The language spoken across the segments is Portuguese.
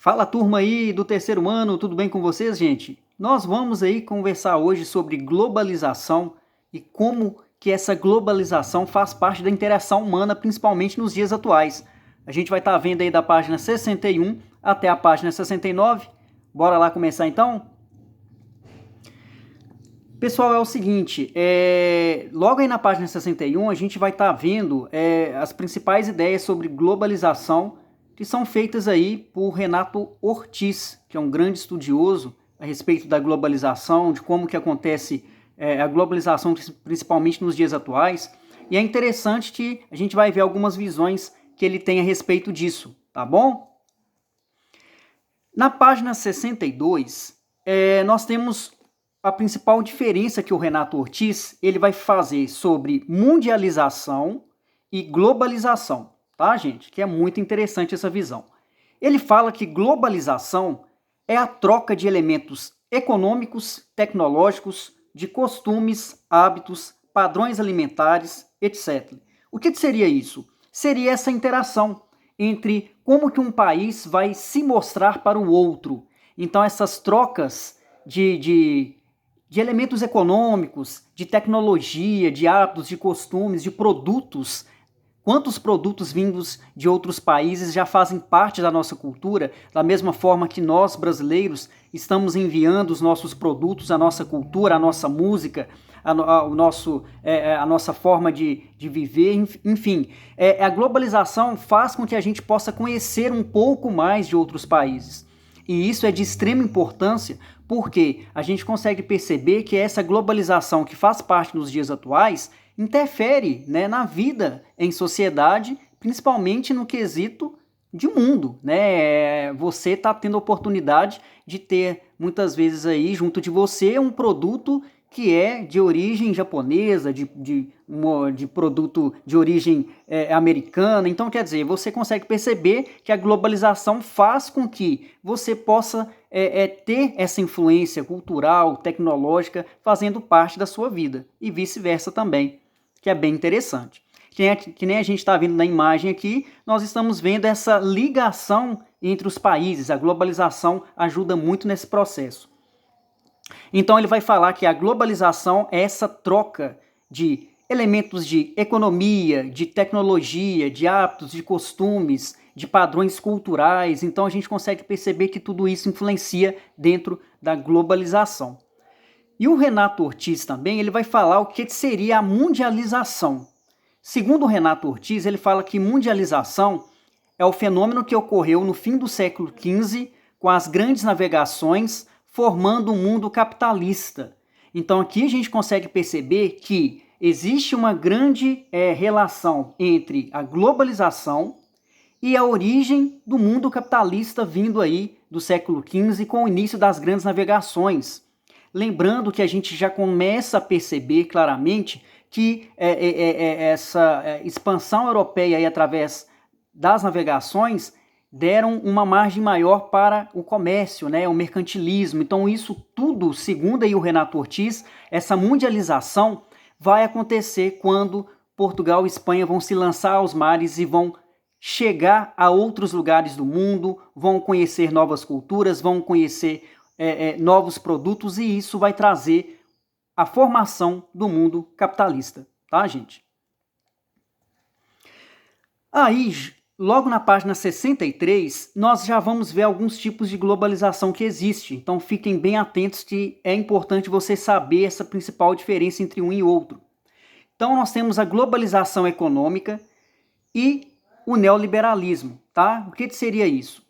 Fala turma aí do terceiro ano, tudo bem com vocês, gente? Nós vamos aí conversar hoje sobre globalização e como que essa globalização faz parte da interação humana, principalmente nos dias atuais. A gente vai estar vendo aí da página 61 até a página 69. Bora lá começar então? Pessoal, é o seguinte, logo aí na página 61 a gente vai estar vendo as principais ideias sobre globalização que são feitas aí por Renato Ortiz, que é um grande estudioso a respeito da globalização, de como que acontece a globalização, principalmente nos dias atuais. E é interessante que a gente vai ver algumas visões que ele tem a respeito disso, tá bom? Na página 62, nós temos a principal diferença que o Renato Ortiz ele vai fazer sobre mundialização e globalização, tá, gente? Que é muito interessante essa visão. Ele fala que globalização é a troca de elementos econômicos, tecnológicos, de costumes, hábitos, padrões alimentares, etc. O que seria isso? Seria essa interação entre como que um país vai se mostrar para o outro. Então, essas trocas de elementos econômicos, de tecnologia, de hábitos, de costumes, de produtos. Quantos produtos vindos de outros países já fazem parte da nossa cultura, da mesma forma que nós, brasileiros, estamos enviando os nossos produtos, a nossa cultura, a nossa música, a nossa forma de viver, enfim. A globalização faz com que a gente possa conhecer um pouco mais de outros países. E isso é de extrema importância porque a gente consegue perceber que essa globalização que faz parte nos dias atuais interfere, né, na vida em sociedade, principalmente no quesito de mundo, né? Você está tendo a oportunidade de ter muitas vezes aí junto de você um produto que é de origem japonesa, de produto de origem americana. Então, quer dizer, você consegue perceber que a globalização faz com que você possa ter essa influência cultural, tecnológica, fazendo parte da sua vida, e vice-versa também, que é bem interessante. Que nem a gente está vendo na imagem aqui, nós estamos vendo essa ligação entre os países. A globalização ajuda muito nesse processo. Então ele vai falar que a globalização é essa troca de elementos de economia, de tecnologia, de hábitos, de costumes, de padrões culturais. Então a gente consegue perceber que tudo isso influencia dentro da globalização. E o Renato Ortiz também, ele vai falar o que seria a mundialização. Segundo o Renato Ortiz, ele fala que mundialização é o fenômeno que ocorreu no fim do século XV com as grandes navegações, formando um mundo capitalista. Então aqui a gente consegue perceber que existe uma grande relação entre a globalização e a origem do mundo capitalista vindo aí do século XV com o início das grandes navegações. Lembrando que a gente já começa a perceber claramente que essa expansão europeia aí através das navegações deram uma margem maior para o comércio, né, o mercantilismo. Então isso tudo, segundo aí o Renato Ortiz, essa mundialização vai acontecer quando Portugal e Espanha vão se lançar aos mares e vão chegar a outros lugares do mundo, vão conhecer novas culturas, vão conhecer novos produtos, e isso vai trazer a formação do mundo capitalista, tá, gente? Aí, logo na página 63, nós já vamos ver alguns tipos de globalização que existe. Então fiquem bem atentos que é importante você saber essa principal diferença entre um e outro. Então nós temos a globalização econômica e o neoliberalismo, tá? O que seria isso?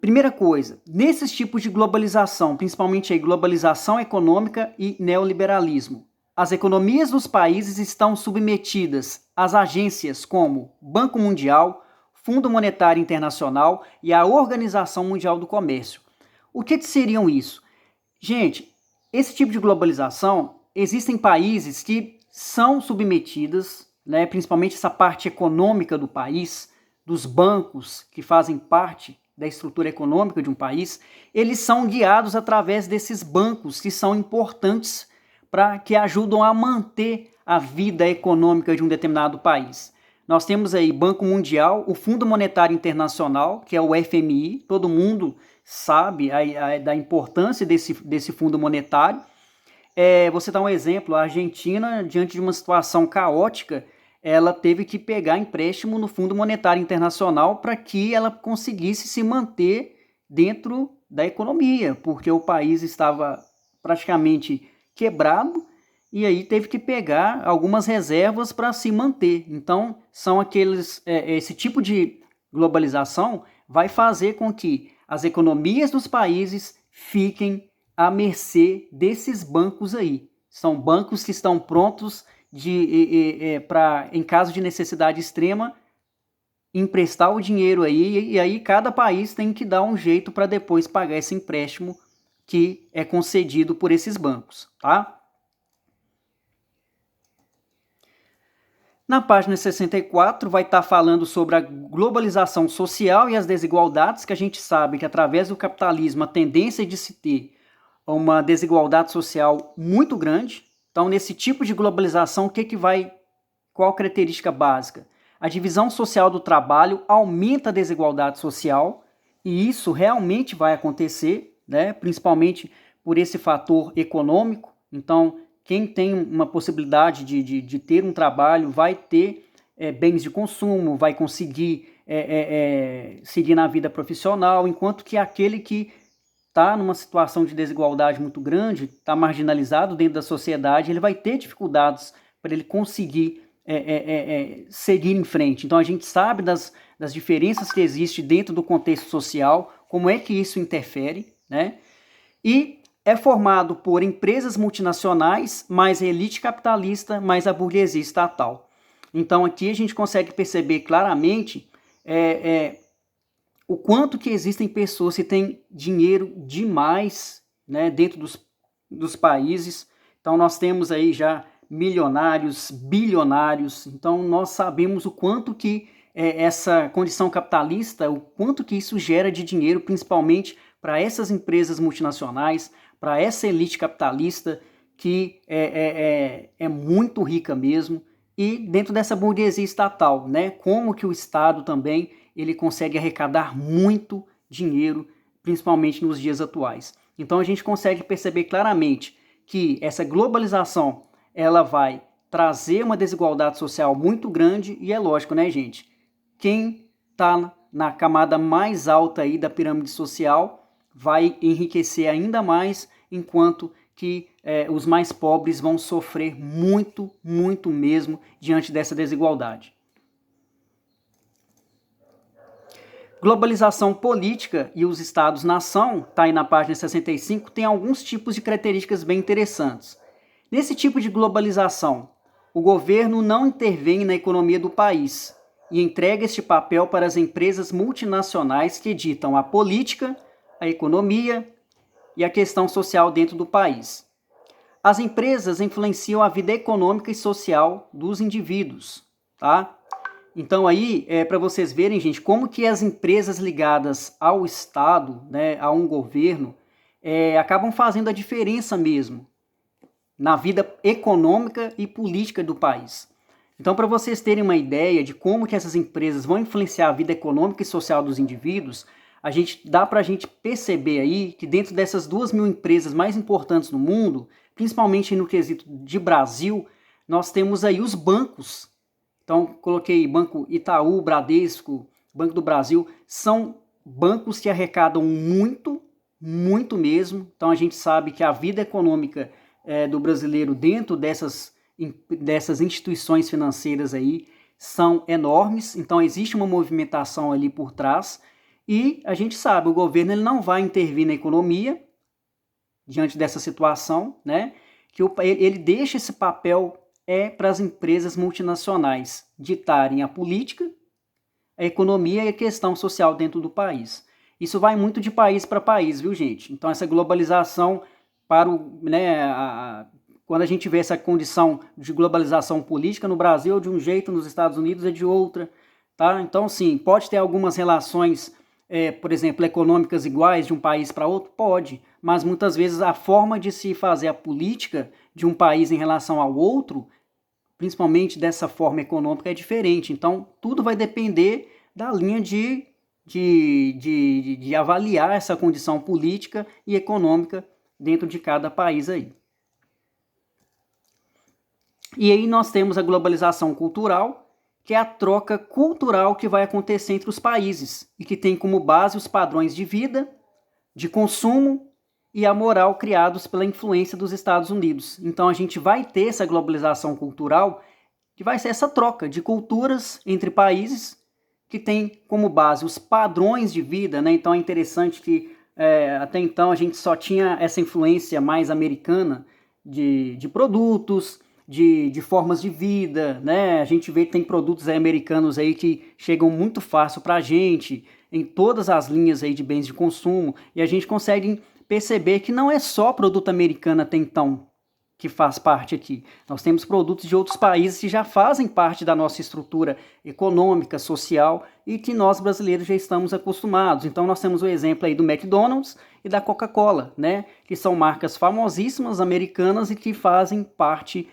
Primeira coisa, nesses tipos de globalização, principalmente aí globalização econômica e neoliberalismo, as economias dos países estão submetidas às agências como Banco Mundial, Fundo Monetário Internacional e a Organização Mundial do Comércio. O que seriam isso? Gente, esse tipo de globalização, existem países que são submetidas, né, principalmente essa parte econômica do país, dos bancos que fazem parte da estrutura econômica de um país, eles são guiados através desses bancos que são importantes que ajudam a manter a vida econômica de um determinado país. Nós temos aí Banco Mundial, o Fundo Monetário Internacional, que é o FMI, todo mundo sabe da importância desse fundo monetário. Você dá um exemplo, a Argentina, diante de uma situação caótica, ela teve que pegar empréstimo no Fundo Monetário Internacional para que ela conseguisse se manter dentro da economia, porque o país estava praticamente quebrado e aí teve que pegar algumas reservas para se manter. Então, são esse tipo de globalização vai fazer com que as economias dos países fiquem à mercê desses bancos aí. São bancos que estão prontos para, em caso de necessidade extrema, emprestar o dinheiro aí, e aí cada país tem que dar um jeito para depois pagar esse empréstimo que é concedido por esses bancos, tá? Na página 64 vai estar falando sobre a globalização social e as desigualdades, que a gente sabe que através do capitalismo a tendência é de se ter uma desigualdade social muito grande. Então, nesse tipo de globalização, qual a característica básica? A divisão social do trabalho aumenta a desigualdade social, e isso realmente vai acontecer, né? Principalmente por esse fator econômico. Então, quem tem uma possibilidade de ter um trabalho vai ter bens de consumo, vai conseguir seguir na vida profissional, enquanto que aquele que está numa situação de desigualdade muito grande, está marginalizado dentro da sociedade, ele vai ter dificuldades para ele conseguir seguir em frente. Então a gente sabe das diferenças que existem dentro do contexto social, como é que isso interfere, né? E é formado por empresas multinacionais, mais a elite capitalista, mais a burguesia estatal. Então aqui a gente consegue perceber claramente o quanto que existem pessoas que têm dinheiro demais, né, dentro dos países. Então nós temos aí já milionários, bilionários. Então nós sabemos o quanto que essa condição capitalista, o quanto que isso gera de dinheiro, principalmente para essas empresas multinacionais, para essa elite capitalista que é muito rica mesmo. E dentro dessa burguesia estatal, né, como que o Estado também ele consegue arrecadar muito dinheiro, principalmente nos dias atuais. Então a gente consegue perceber claramente que essa globalização ela vai trazer uma desigualdade social muito grande, e é lógico, né, gente? Quem está na camada mais alta aí da pirâmide social vai enriquecer ainda mais, enquanto que os mais pobres vão sofrer muito, muito mesmo diante dessa desigualdade. Globalização política e os Estados-nação, está aí na página 65, tem alguns tipos de características bem interessantes. Nesse tipo de globalização, o governo não intervém na economia do país e entrega este papel para as empresas multinacionais que ditam a política, a economia e a questão social dentro do país. As empresas influenciam a vida econômica e social dos indivíduos, tá? Então aí, para vocês verem, gente, como que as empresas ligadas ao Estado, né, a um governo, acabam fazendo a diferença mesmo na vida econômica e política do país. Então, para vocês terem uma ideia de como que essas empresas vão influenciar a vida econômica e social dos indivíduos, dá para a gente perceber aí que dentro dessas 2.000 empresas mais importantes no mundo, principalmente no quesito de Brasil, nós temos aí os bancos. Então, coloquei Banco Itaú, Bradesco, Banco do Brasil, são bancos que arrecadam muito, muito mesmo. Então, a gente sabe que a vida econômica do brasileiro dentro dessas instituições financeiras aí são enormes. Então, existe uma movimentação ali por trás. E a gente sabe, o governo ele não vai intervir na economia diante dessa situação, né? Que ele deixa esse papel para as empresas multinacionais ditarem a política, a economia e a questão social dentro do país. Isso vai muito de país para país, viu, gente? Então, essa globalização quando a gente vê essa condição de globalização política no Brasil é de um jeito, nos Estados Unidos é de outra, tá? Então, sim, pode ter algumas relações, por exemplo, econômicas iguais de um país para outro? Pode, mas muitas vezes a forma de se fazer a política de um país em relação ao outro principalmente dessa forma econômica, é diferente. Então, tudo vai depender da linha de avaliar essa condição política e econômica dentro de cada país aí. E aí nós temos a globalização cultural, que é a troca cultural que vai acontecer entre os países e que tem como base os padrões de vida, de consumo e a moral criados pela influência dos Estados Unidos. Então a gente vai ter essa globalização cultural, que vai ser essa troca de culturas entre países que tem como base os padrões de vida, né? Então é interessante que até então a gente só tinha essa influência mais americana de produtos, de formas de vida, né? A gente vê que tem produtos americanos aí que chegam muito fácil para a gente, em todas as linhas aí de bens de consumo, e a gente consegue perceber que não é só produto americano até então que faz parte aqui. Nós temos produtos de outros países que já fazem parte da nossa estrutura econômica, social, e que nós brasileiros já estamos acostumados. Então nós temos o exemplo aí do McDonald's e da Coca-Cola, né? Que são marcas famosíssimas americanas e que fazem parte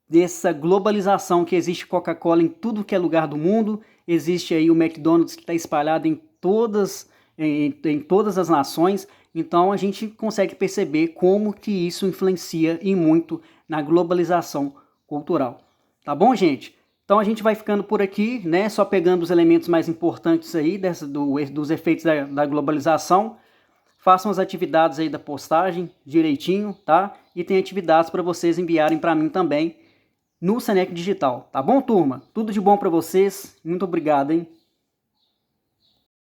dessa globalização que existe Coca-Cola em tudo que é lugar do mundo. Existe aí o McDonald's que está espalhado em todas as nações. Então a gente consegue perceber como que isso influencia e muito na globalização cultural. Tá bom, gente? Então a gente vai ficando por aqui, né? Só pegando os elementos mais importantes aí dos efeitos da globalização. Façam as atividades aí da postagem direitinho, tá? E tem atividades para vocês enviarem para mim também no Senec Digital. Tá bom, turma? Tudo de bom para vocês. Muito obrigado, hein?